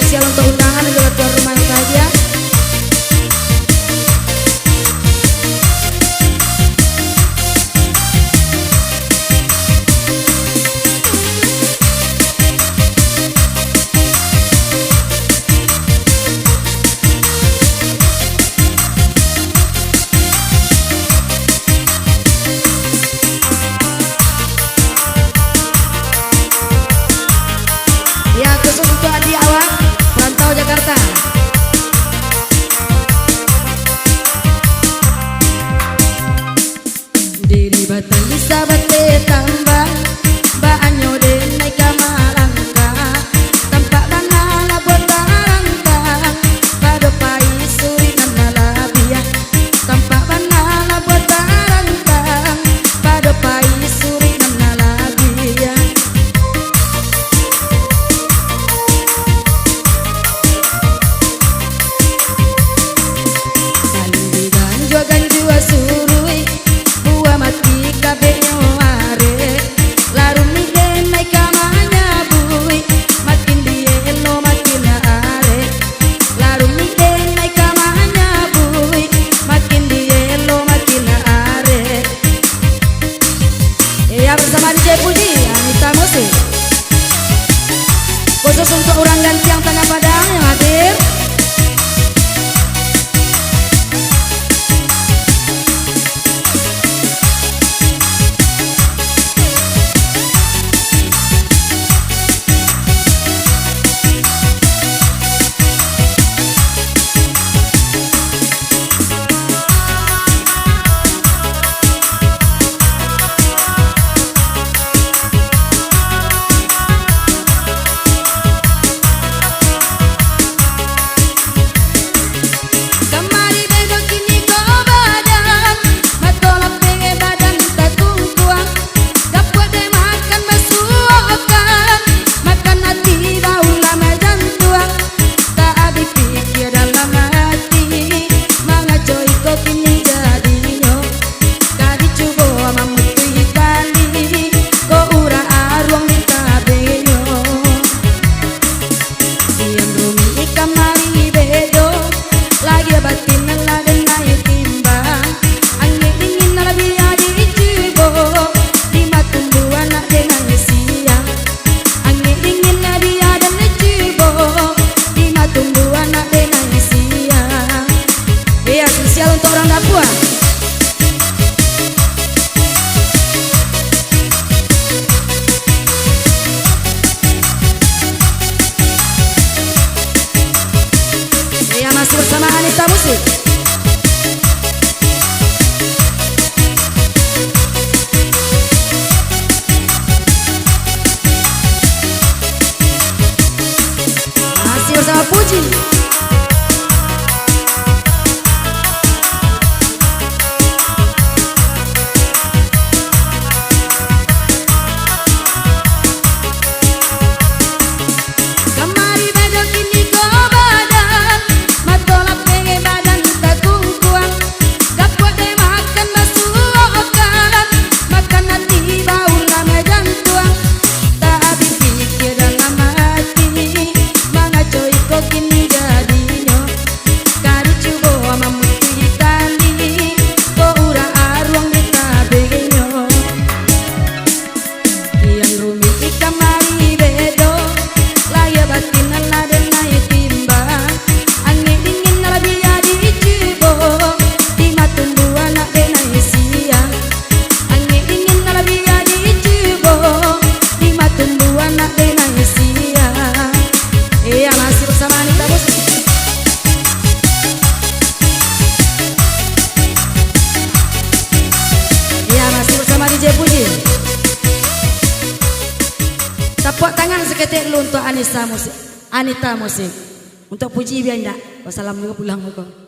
spesial untuk undangan juga tuan rumah saja. Ya, khusus untuk adik awak perantau Jakarta. Diri batan bisa bate tambah baanyo den naik kamalangka tampak banana buat barangkang pada pai suri nanalabia tampak banana buat barangkang pada pai suri nanalabia. Ganjua surui buah mati kabehnya are laru mi den naik kamanya bui makin dielo makin are laru mi den naik kamanya bui makin dielo makin are. Ya bersama DJ Puji Anita Musik khusus untuk orang ganti yang Tanah Padang yang hadir. Untuk orang Papua. Ya, masih bersama Anita Musik. Masih bersama Puji. DJ Puji. Tepuk tangan seketik lu untuk Anita Musik. Untuk Puji biar enggak. Wassalamualaikum warahmatullahi wabarakatuh.